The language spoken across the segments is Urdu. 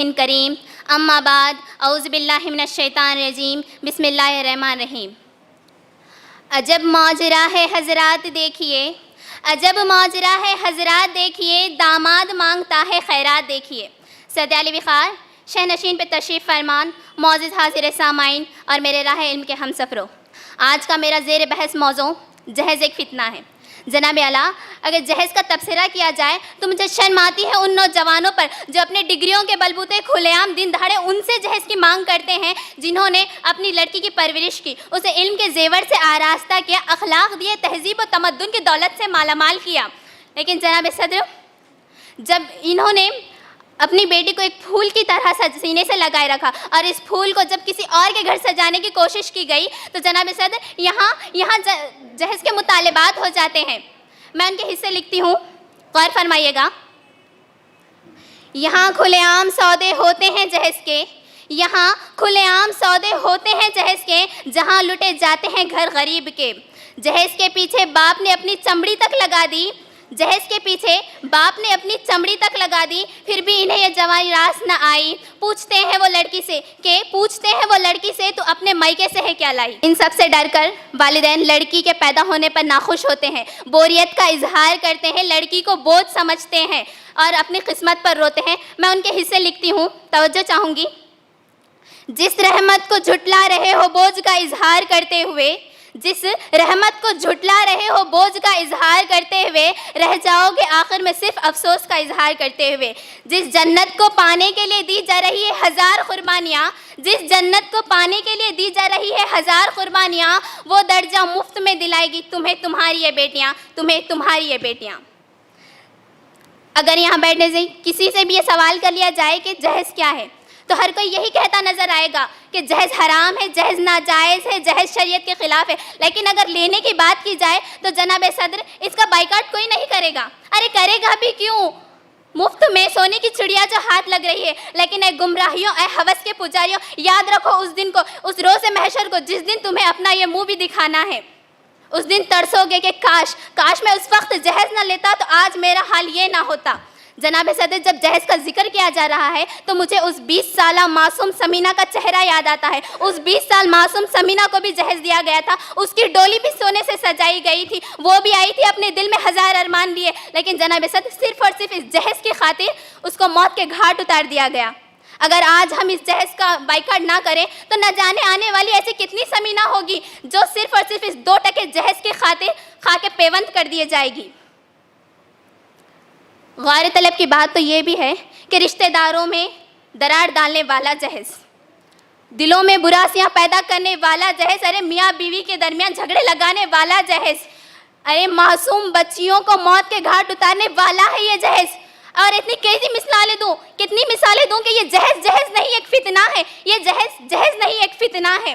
کریم اما بعد اعوذ باللہ من الشیطان الرجیم بسم اللہ الرحمن الرحیم۔ عجب ماجرا ہے حضرات دیکھیے، عجب ماجرا ہے حضرات دیکھیے، داماد مانگتا ہے خیرات دیکھیے۔ سید علی وقار شہ نشین پہ تشریف فرمان، معزز حاضر سامعین اور میرے راہ علم کے ہم سفروں، آج کا میرا زیر بحث موضوع جہیز ایک فتنہ ہے۔ جناب اعلیٰ، اگر جہیز کا تبصرہ کیا جائے تو مجھے شرم آتی ہے ان نوجوانوں پر جو اپنے ڈگریوں کے بلبوتے کھلے عام دن دہاڑے ان سے جہیز کی مانگ کرتے ہیں جنہوں نے اپنی لڑکی کی پرورش کی، اسے علم کے زیور سے آراستہ کیا، اخلاق دیے، تہذیب و تمدن کی دولت سے مالا مال کیا۔ لیکن جناب صدر، جب انہوں نے اپنی بیٹی کو ایک پھول کی طرح سینے سے لگائے رکھا اور اس پھول کو جب کسی اور کے گھر سجانے کی کوشش کی گئی تو جناب صدر یہاں جہیز کے مطالبات ہو جاتے ہیں۔ میں ان کے حصے لکھتی ہوں، غور فرمائیے گا۔ یہاں کھلے عام سودے ہوتے ہیں جہیز کے، یہاں کھلے عام سودے ہوتے ہیں جہیز کے، جہاں لٹے جاتے ہیں گھر غریب کے۔ جہیز کے پیچھے باپ نے اپنی چمڑی تک لگا دی، جہیز کے پیچھے باپ نے اپنی چمڑی تک لگا دی، پھر بھی انہیں یہ جوانی راس نہ آئی۔ پوچھتے ہیں وہ لڑکی سے تو اپنے مائکے سے ہے کیا لائی۔ ان سب سے ڈر کر والدین لڑکی کے پیدا ہونے پر ناخوش ہوتے ہیں، بوریت کا اظہار کرتے ہیں، لڑکی کو بوجھ سمجھتے ہیں اور اپنی قسمت پر روتے ہیں۔ میں ان کے حصے لکھتی ہوں، توجہ چاہوں گی۔ جس رحمت کو جھٹلا رہے ہو بوجھ کا اظہار کرتے ہوئے، جس رحمت کو جھٹلا رہے ہو بوجھ کا اظہار کرتے ہوئے، رہ جاؤ گے آخر میں صرف افسوس کا اظہار کرتے ہوئے۔ جس جنت کو پانے کے لیے دی جا رہی ہے ہزار قربانیاں، جس جنت کو پانے کے لیے دی جا رہی ہے ہزار قربانیاں، وہ درجہ مفت میں دلائے گی تمہیں تمہاری یہ بیٹیاں، تمہیں تمہاری یہ بیٹیاں۔ اگر یہاں بیٹھنے سے کسی سے بھی یہ سوال کر لیا جائے کہ جہیز کیا ہے تو ہر کوئی یہی کہتا نظر آئے گا کہ جہیز حرام ہے، جہیز ناجائز ہے، جہیز شریعت کے خلاف ہے۔ لیکن اگر لینے کی بات کی جائے تو جناب صدر اس کا بائیکاٹ کوئی نہیں کرے گا۔ ارے کرے گا بھی کیوں؟ مفت میں سونے کی چڑیا جو ہاتھ لگ رہی ہے۔ لیکن اے گمراہیوں، اے ہوس کے پجاریوں، یاد رکھو اس دن کو، اس روز محشر کو جس دن تمہیں اپنا یہ منہ بھی دکھانا ہے۔ اس دن ترسو گے کہ کاش میں اس وقت جہیز نہ لیتا تو آج میرا حال یہ نہ ہوتا۔ جناب صدر، جب جہیز کا ذکر کیا جا رہا ہے تو مجھے اس 20 سالہ معصوم سمینہ کا چہرہ یاد آتا ہے۔ اس 20 سال معصوم سمینہ کو بھی جہیز دیا گیا تھا، اس کی ڈولی بھی سونے سے سجائی گئی تھی، وہ بھی آئی تھی اپنے دل میں ہزار ارمان لیے، لیکن جناب صدر صرف اور صرف اس جہیز کی خاطر اس کو موت کے گھاٹ اتار دیا گیا۔ اگر آج ہم اس جہیز کا بائیکاٹ نہ کریں تو نہ جانے آنے والی ایسی کتنی سمینہ ہوگی جو صرف اور صرف اس 2 ٹکے جہیز کی خاطر کھا کے پیوند کر دیے جائے گی۔ غور طلب کی بات تو یہ بھی ہے کہ رشتہ داروں میں درار ڈالنے والا جہیز، دلوں میں براسیاں پیدا کرنے والا جہیز، ارے میاں بیوی کے درمیان جھگڑے لگانے والا جہیز، ارے معصوم بچیوں کو موت کے گھاٹ اتارنے والا ہے یہ جہیز۔ اور اتنی کیسی کتنی مثالیں دوں کہ یہ جہیز نہیں ایک فتنہ ہے، یہ جہیز نہیں ایک فتنہ ہے۔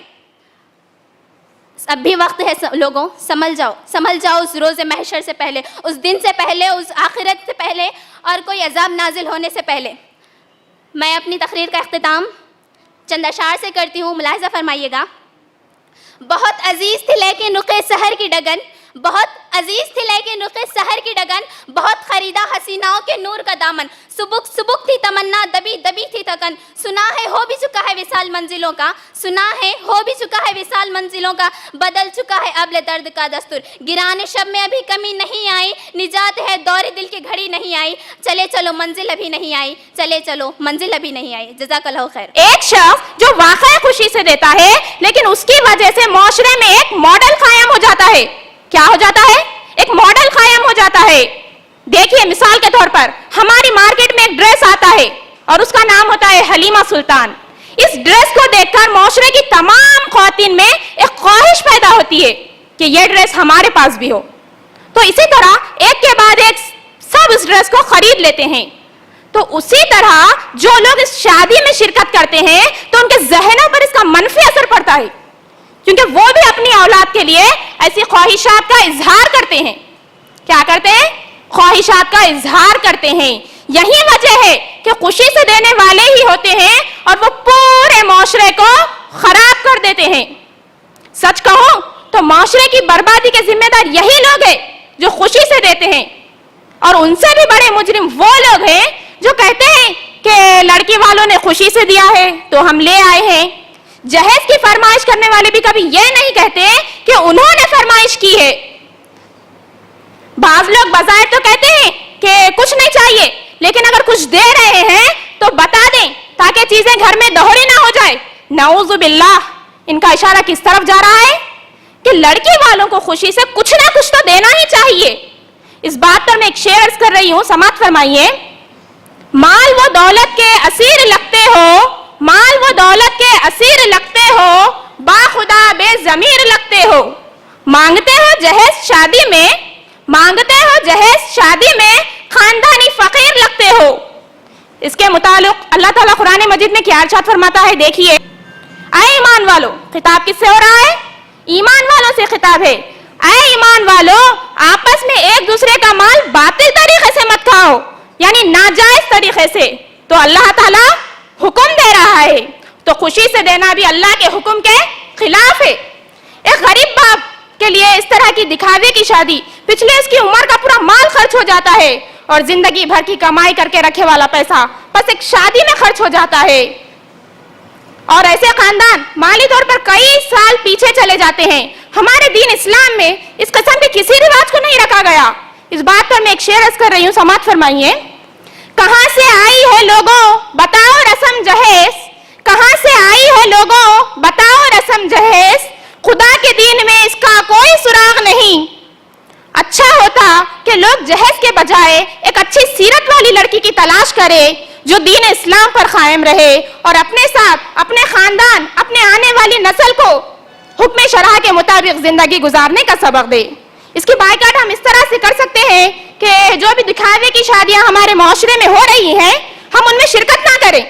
اب بھی وقت ہے لوگوں، سنبھل جاؤ اس روز محشر سے پہلے، اس دن سے پہلے، اس آخرت سے پہلے اور کوئی عذاب نازل ہونے سے پہلے۔ میں اپنی تقریر کا اختتام چند اشعار سے کرتی ہوں، ملاحظہ فرمائیے گا۔ بہت عزیز تھی لیکن رخ سحر کی ڈگن، بہت عزیز تھی لیکن رخ سحر کی ڈگن، بہت خریدا حسیناؤں کے نور کا دامن، سبک تھی تمنا، دبی تھی تھکن، سنا ہے ہو بھی چکا ہے وصال منزلوں کا، سنا ہے ہو بھی چکا ہے وصال منزلوں کا، بدل چکا ہے ابل درد کا دستور، گرانے شب میں ابھی کمی نہیں آئی، نجات ہے دور دل کی گھڑی نہیں آئی، چلے چلو منزل ابھی نہیں آئی، چلے چلو منزل ابھی نہیں آئی۔ جزاک اللہ خیر۔ ایک شخص جو واقعی خوشی سے دیتا ہے لیکن اس کی وجہ سے معاشرے میں ایک ماڈل قائم ہو جاتا ہے۔ کیا ہو جاتا ہے؟ ایک ماڈل قائم ہو جاتا ہے۔ دیکھیے مثال کے طور پر ہماری مارکیٹ میں ایک ڈریس آتا ہے اور اس کا نام ہوتا ہے حلیمہ سلطان۔ اس ڈریس کو دیکھ کر معاشرے کی تمام خواتین میں ایک خواہش پیدا ہوتی ہے کہ یہ ڈریس ہمارے پاس بھی ہو۔ تو اسی طرح ایک کے بعد ایک سب اس ڈریس کو خرید لیتے ہیں۔ تو اسی طرح جو لوگ اس شادی میں شرکت کرتے ہیں تو ان کے ذہنوں پر اس کا منفی اثر پڑتا ہے، کیونکہ وہ بھی اپنی اولاد کے لیے ایسی خواہشات کا اظہار کرتے ہیں۔ کیا کرتے ہیں؟ خواہشات کا اظہار کرتے ہیں۔ یہی وجہ ہے کہ خوشی سے دینے والے ہی ہوتے ہیں اور وہ پورے معاشرے کو خراب کر دیتے ہیں۔ سچ کہوں تو معاشرے کی بربادی کے ذمہ دار یہی لوگ ہیں جو خوشی سے دیتے ہیں، اور ان سے بھی بڑے مجرم وہ لوگ ہیں جو کہتے ہیں کہ لڑکی والوں نے خوشی سے دیا ہے تو ہم لے آئے ہیں. جہیز کی فرمائش کرنے والے بھی کبھی یہ نہیں کہتے کہ انہوں نے فرمائش کی ہے. بعض لوگ بظاہر تو کہتے ہیں کہ کچھ نہیں چاہیے، لیکن اگر کچھ دے رہے ہیں تو بتا دیں تاکہ چیزیں گھر میں دوہری نہ ہو جائے. نعوذ باللہ، ان کا اشارہ کس طرف جا رہا ہے کہ لڑکی والوں کو خوشی سے کچھ نہ کچھ تو دینا ہی چاہیے. اس بات پر میں ایک شعر عرض کر رہی ہوں، سماعت فرمائیے. مال و دولت کے اسیر لگتے ہو، مال و دولت کے اسیر لگتے ہو، با خدا بے ضمیر لگتے ہو. مانگتے ہو جہیز شادی میں، مانگتے ہو جہیز شادی میں، خاندانی فقیر لگتے ہو. اس کے متعلق اللہ تعالیٰ قرآن مجید میں کیا ارشاد فرماتا ہے، دیکھیے. اے ایمان والو، خطاب کس سے ہو رہا ہے؟ ایمان والوں سے خطاب ہے. اے ایمان والو، آپس میں ایک دوسرے کا مال باطل طریقے سے مت کھاؤ، یعنی ناجائز طریقے سے. تو اللہ تعالیٰ حکم دے رہا ہے، تو خوشی سے دینا بھی اللہ کے حکم کے خلاف ہے. ایک غریب باپ کے لیے اس طرح کی دکھاوے کی شادی، پچھلے اس کی عمر کا پورا مال خرچ ہو جاتا ہے اور زندگی بھر کی کمائی کر کے رکھے والا پیسہ بس ایک شادی میں خرچ ہو جاتا ہے. اور ایسے خاندان مالی طور پر کئی سال پیچھے چلے جاتے ہیں. ہمارے دین اسلام میں اس قسم کے کسی رواج کو نہیں رکھا گیا. اس بات پر میں ایک شعر عرض کر رہی ہوں، سماعت فرمائیے. کہاں سے آئی ہے لوگوں بتاؤ رسم جہیز، کہاں سے آئی ہے لوگوں بتاؤ رسم جہیز، خدا کے دین میں اس کا کوئی سراغ نہیں. اچھا ہوتا کہ لوگ جہیز کے بجائے ایک اچھی سیرت والی لڑکی کی تلاش کرے جو دین اسلام پر قائم رہے اور اپنے ساتھ اپنے خاندان، اپنے آنے والی نسل کو حکم شرع کے مطابق زندگی گزارنے کا سبق دے. اس کی بائیکاٹ ہم اس طرح سے کر سکتے ہیں کہ جو بھی دکھاوے کی شادیاں ہمارے معاشرے میں ہو رہی ہیں ہم ان میں شرکت نہ کریں.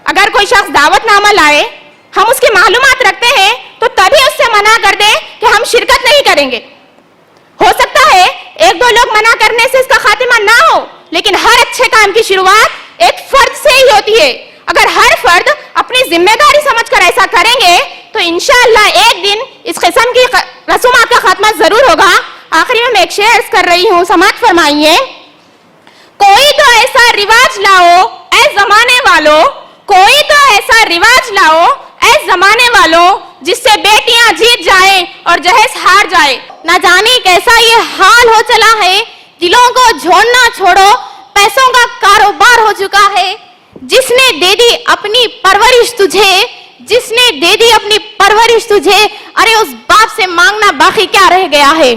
اگر کوئی شخص دعوت نامہ لائے، ہم اس کی معلومات رکھتے ہیں تو تبھی اس سے منع کر دیں کہ ہم شرکت نہیں کریں گے. ہو سکتا ہے ایک دو لوگ منع کرنے سے اس کا خاتمہ نہ ہو، لیکن ہر اچھے کام کی شروعات ایک فرد سے ہی ہوتی ہے. اگر ہر فرد اپنی ذمہ داری سمجھ کر ایسا کریں گے تو انشاءاللہ ایک دن اس قسم کی رسومات کا خاتمہ ضرور ہوگا. آخری میں ایک شعر عرض کر رہی ہوں، سماعت فرمائیے. کوئی تو ایسا رواج لاؤ اے زمانے والو، کوئی تو ایسا رواج لاؤ اے زمانے والو، جس سے بیٹیاں جیت جائیں اور جہیز ہار جائے. نہ جانے کیسا یہ حال ہو چلا ہے، دلوں کو جھوڑنا چھوڑو، پیسوں کا کاروبار ہو چکا ہے. جس نے دے دی اپنی پرورش تجھے، جس نے دے دی اپنی پرورش تجھے، ارے اس باپ سے مانگنا باقی کیا رہ گیا ہے.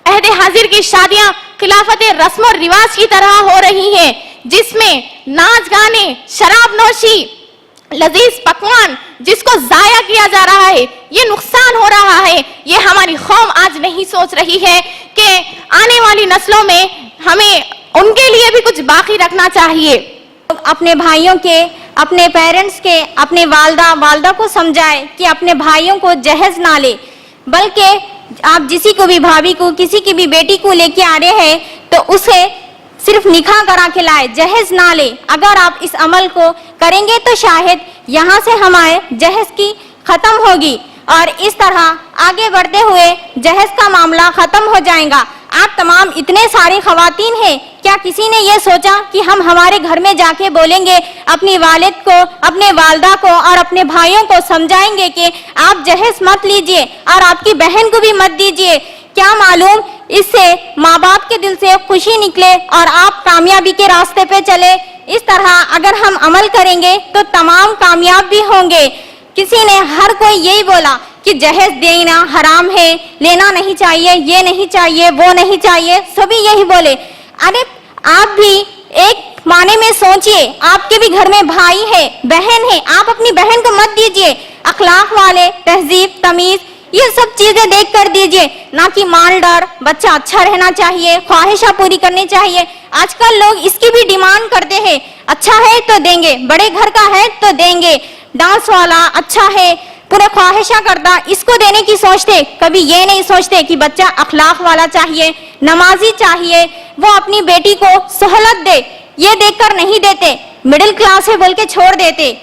عہد حاضر کی شادیاں خلافت رسم و رواج کی طرح ہو رہی ہیں، جس میں ناچ گانے، شراب نوشی، لذیذ پکوان جس کو ضائع کیا جا رہا ہے، یہ نقصان ہو رہا ہے. یہ ہماری قوم آج نہیں سوچ رہی ہے کہ آنے والی نسلوں میں ہمیں ان کے لیے بھی کچھ باقی رکھنا چاہیے. اپنے بھائیوں کے، اپنے پیرنٹس کے، اپنے والدہ کو سمجھائے کہ اپنے بھائیوں کو جہیز نہ لے، بلکہ آپ جسی کو بھی بھابھی کو، کسی کی بھی بیٹی کو لے کے آ رہے ہیں تو اسے صرف نکاح کرا کے لائے، جہیز نہ لے. اگر آپ اس عمل کو کریں گے تو شاید یہاں سے ہمارے جہیز کی ختم ہوگی اور اس طرح آگے بڑھتے ہوئے جہیز کا معاملہ ختم ہو جائے گا. آپ تمام اتنے ساری خواتین ہیں، کیا کسی نے یہ سوچا کہ ہم ہمارے گھر میں جا کے بولیں گے، اپنی والد کو، اپنے والدہ کو اور اپنے بھائیوں کو سمجھائیں گے کہ آپ جہیز مت لیجئے اور آپ کی بہن کو بھی مت دیجئے؟ کیا معلوم اس سے ماں باپ کے دل سے خوشی نکلے اور آپ کامیابی کے راستے پہ چلے. اس طرح اگر ہم عمل کریں گے تو تمام کامیاب بھی ہوں گے. کسی نے ہر کوئی یہی بولا کہ جہیز دینا حرام ہے، لینا نہیں چاہیے، یہ نہیں چاہیے، وہ نہیں چاہیے، سبھی یہی بولے. ارے آپ بھی ایک معنی میں سوچئے، آپ کے بھی گھر میں بھائی ہے، بہن ہے، آپ اپنی بہن کو مت دیجئے. اخلاق والے، تہذیب، تمیز، یہ سب چیزیں دیکھ کر دیجئے، نہ کہ مال ڈر. بچہ اچھا رہنا چاہیے، خواہشیں پوری کرنی چاہیے. آج کل لوگ اس کی بھی ڈیمانڈ کرتے ہیں، اچھا ہے تو دیں گے، بڑے گھر کا ہے تو دیں گے، ڈانس والا اچھا ہے، پورے خواہشہ کردہ، اس کو دینے کی سوچتے. کبھی یہ نہیں سوچتے کہ بچہ اخلاق والا چاہیے، نمازی چاہیے، وہ اپنی بیٹی کو سہولت دے. یہ دیکھ کر نہیں دیتے، مڈل کلاس ہے بول کے چھوڑ دیتے.